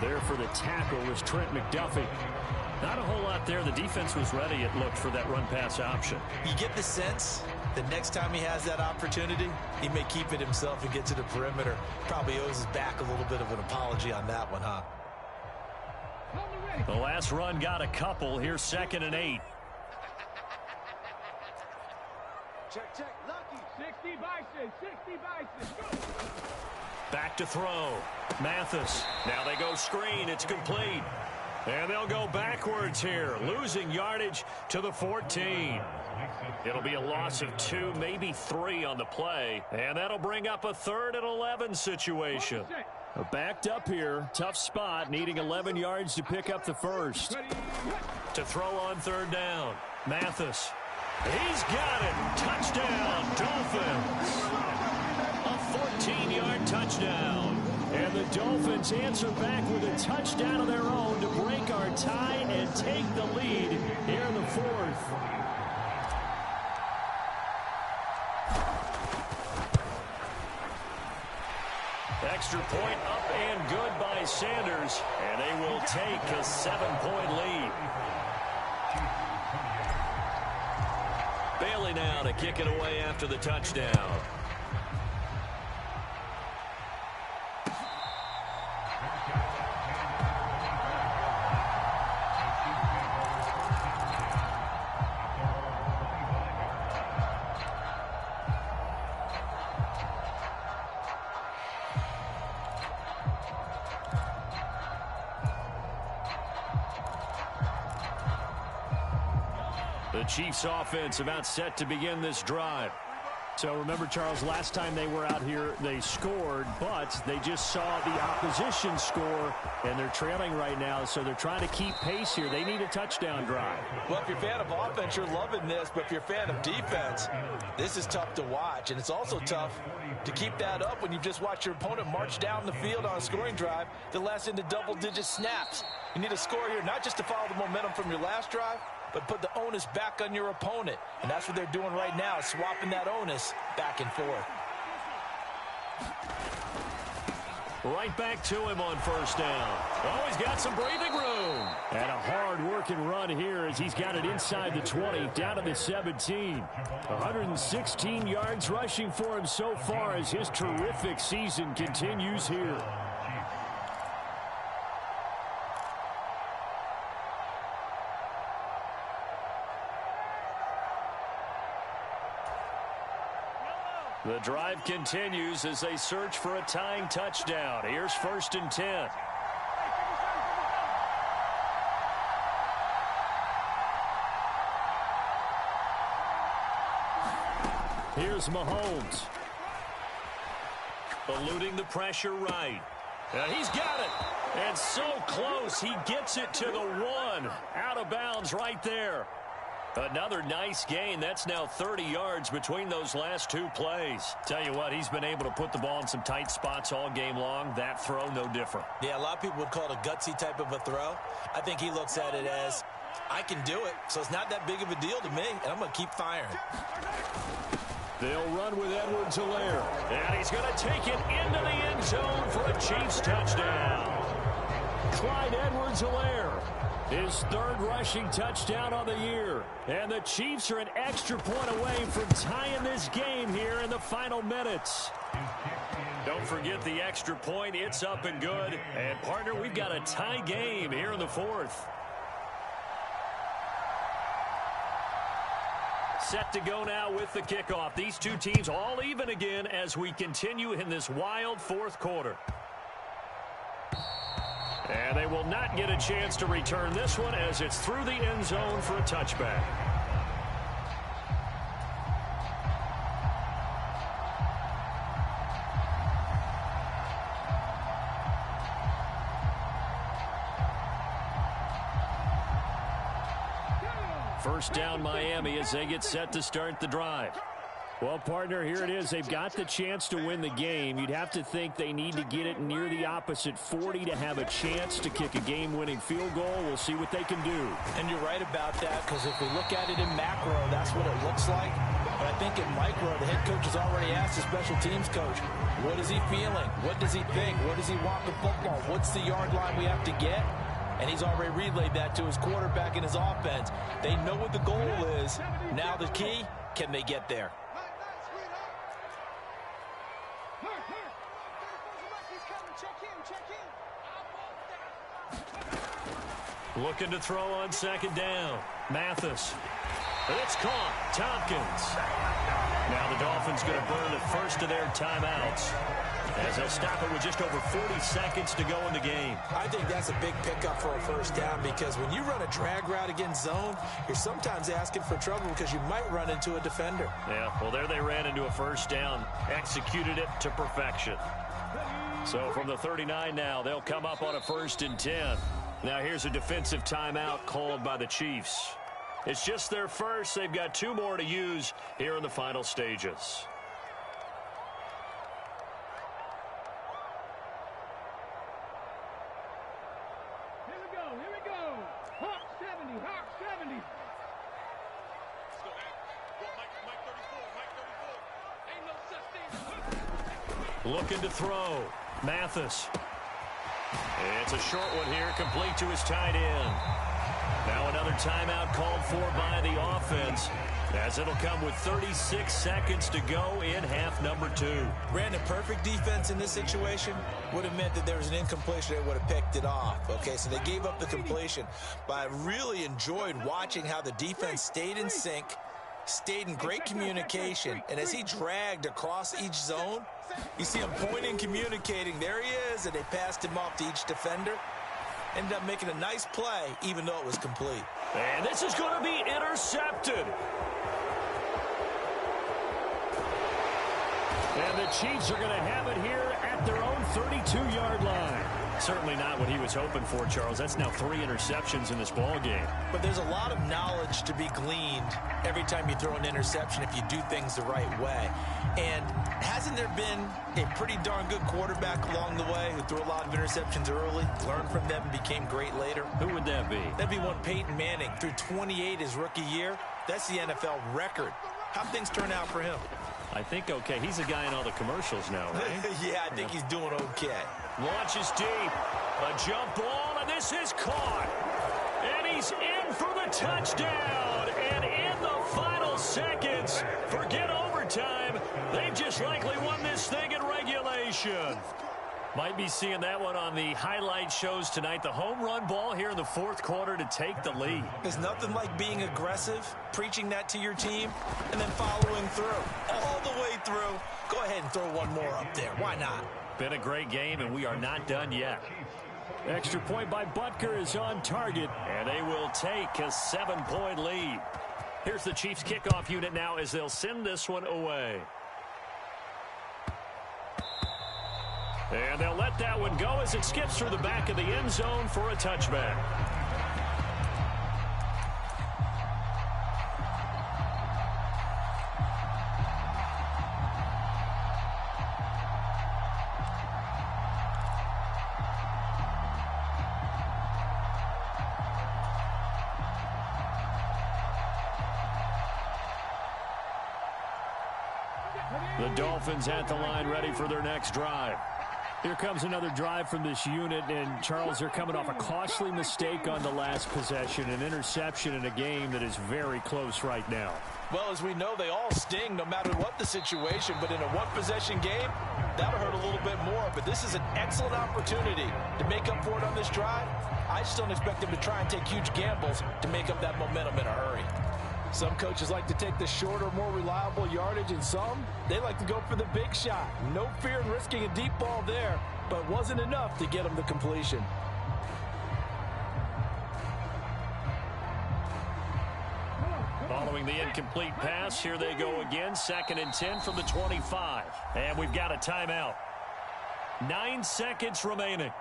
There for the tackle was Trent McDuffie. Not a whole lot there. The defense was ready, it looked, for that run-pass option. You get the sense that next time he has that opportunity, he may keep it himself and get to the perimeter. Probably owes his back a little bit of an apology on that one, huh? The last run got a couple. Here's 2nd and 8. Check. Lucky. 60 Bison. 60 Bison. Go. Back to throw. Mathis. Now they go screen. It's complete. And they'll go backwards here, losing yardage to the 14. It'll be a loss of 2, maybe 3 on the play. And that'll bring up a 3rd and 11 situation. Backed up here. Tough spot, needing 11 yards to pick up the first. To throw on third down. Mathis. He's got it. Touchdown, Dolphins. A 14-yard touchdown. And the Dolphins answer back with a touchdown of their own to break our tie and take the lead here in the fourth. Extra point up and good by Sanders. And they will take a 7-point lead. Bailey now to kick it away after the touchdown. Chiefs offense about set to begin this drive. So remember, Charles, last time they were out here, they scored, but they just saw the opposition score, and they're trailing right now, so they're trying to keep pace here. They need a touchdown drive. Well, if you're a fan of offense, you're loving this, but if you're a fan of defense, this is tough to watch, and it's also tough to keep that up when you've just watched your opponent march down the field on a scoring drive that lasts into double-digit snaps. You need a score here, not just to follow the momentum from your last drive, but put the onus back on your opponent. And that's what they're doing right now, swapping that onus back and forth. Right back to him on first down. Oh, he's got some breathing room. And a hard-working run here as he's got it inside the 20, down to the 17. 116 yards rushing for him so far as his terrific season continues here. The drive continues as they search for a tying touchdown. Here's 1st and 10. Here's Mahomes. Eluding the pressure right. And he's got it. And so close. He gets it to the 1. Out of bounds right there. Another nice gain. That's now 30 yards between those last 2 plays. Tell you what, he's been able to put the ball in some tight spots all game long. That throw, no different. Yeah, a lot of people would call it a gutsy type of a throw. I think he looks at it as, I can do it, so it's not that big of a deal to me, and I'm going to keep firing. They'll run with Edwards-Helaire. And he's going to take it into the end zone for a Chiefs touchdown. Clyde Edwards-Helaire, his 3rd rushing touchdown on the year. And the Chiefs are an extra point away from tying this game here in the final minutes. Don't forget the extra point. It's up and good. And, partner, we've got a tie game here in the 4th. Set to go now with the kickoff. These two teams all even again as we continue in this wild 4th quarter. And they will not get a chance to return this one as it's through the end zone for a touchback. First down Miami as they get set to start the drive. Well, partner, here it is. They've got the chance to win the game. You'd have to think they need to get it near the opposite 40 to have a chance to kick a game-winning field goal. We'll see what they can do. And you're right about that, because if we look at it in macro, that's what it looks like. But I think in micro, the head coach has already asked the special teams coach, what is he feeling? What does he think? Where does he want the football? What's the yard line we have to get? And he's already relayed that to his quarterback and his offense. They know what the goal is. Now the key, can they get there? Looking to throw on 2nd down. Mathis. It's caught. Tompkins. Now the Dolphins going to burn the first of their timeouts as they'll stop it with just over 40 seconds to go in the game. I think that's a big pickup for a first down, because when you run a drag route against zone, you're sometimes asking for trouble because you might run into a defender. Yeah, well, there they ran into a first down, executed it to perfection. So from the 39 now, they'll come up on a 1st and 10. Now here's a defensive timeout called by the Chiefs. It's just their first. They've got 2 more to use here in the final stages. Here we go. Hawk 70, Hawk 70. Ain't no such thing. Looking to throw. Mathis. It's a short one here, complete to his tight end. Now another timeout called for by the offense, as it'll come with 36 seconds to go in half number 2. Brandon, perfect defense in this situation would have meant that there was an incompletion. They would have picked it off. Okay, so they gave up the completion. But I really enjoyed watching how the defense stayed in sync, stayed in great communication, and as he dragged across each zone, you see him pointing, communicating. There he is, and they passed him off to each defender. Ended up making a nice play, even though it was complete. And this is going to be intercepted. And the Chiefs are going to have it here at their own 32-yard line. Certainly not what he was hoping for, Charles. That's now 3 interceptions in this ball game. But there's a lot of knowledge to be gleaned every time you throw an interception if you do things the right way. And hasn't there been a pretty darn good quarterback along the way who threw a lot of interceptions early, learned from them, and became great later? Who would that be? That'd be one Peyton Manning. Threw 28 his rookie year. That's the NFL record. How'd things turn out for him? I think okay. He's a guy in all the commercials now, right? Yeah, I think he's doing okay. Launches deep. A jump ball, and this is caught. And he's in for the touchdown. And in the final seconds, forget overtime. They've just likely won this thing in regulation. Might be seeing that one on the highlight shows tonight. The home run ball here in the fourth quarter to take the lead. There's nothing like being aggressive, preaching that to your team, and then following through. All the way through. Go ahead and throw one more up there. Why not? Been a great game, and we are not done yet. Extra point by Butker is on target, and they will take a 7-point lead. Here's the Chiefs kickoff unit now as they'll send this one away. And they'll let that one go as it skips through the back of the end zone for a touchback. The Dolphins at the line ready for their next drive. Here comes another drive from this unit, and Charles, they're coming off a costly mistake on the last possession, an interception in a game that is very close right now. Well, as we know, they all sting no matter what the situation, but in a one-possession game, that'll hurt a little bit more. But this is an excellent opportunity to make up for it on this drive. I just don't expect them to try and take huge gambles to make up that momentum in a hurry. Some coaches like to take the shorter, more reliable yardage, and some, they like to go for the big shot. No fear in risking a deep ball there, but wasn't enough to get them the completion. Following the incomplete pass, here they go again, 2nd and 10 from the 25. And we've got a timeout. 9 seconds remaining.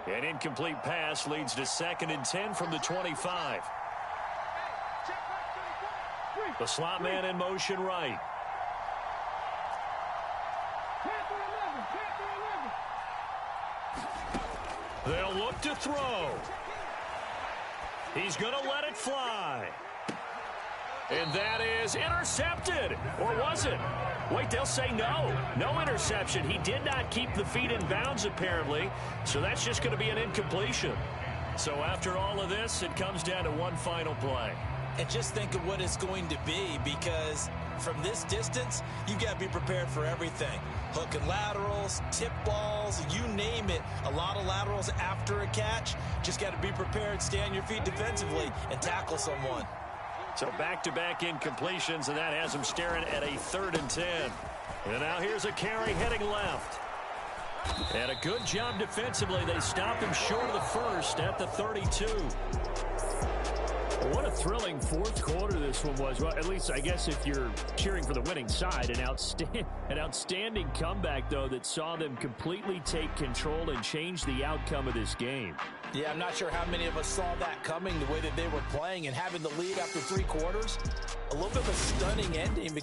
An incomplete pass leads to 2nd and 10 from the 25. The slot man in motion right. They'll look to throw. He's going to let it fly. And that is intercepted. Or was it? Wait, they'll say no. No interception. He did not keep the feet in bounds, apparently. So that's just going to be an incompletion. So after all of this, it comes down to one final play. And just think of what it's going to be, because from this distance, you've got to be prepared for everything. Hook and laterals, tip balls, you name it. A lot of laterals after a catch. Just got to be prepared, stay on your feet defensively, and tackle someone. So back-to-back incompletions, and that has them staring at a 3rd and 10. And now here's a carry heading left. And a good job defensively. They stopped him short of the first at the 32. What a thrilling fourth quarter this one was. Well, at least I guess if you're cheering for the winning side, an outstanding comeback, though, that saw them completely take control and change the outcome of this game. Yeah, I'm not sure how many of us saw that coming, the way that they were playing and having the lead after 3 quarters. A little bit of a stunning ending.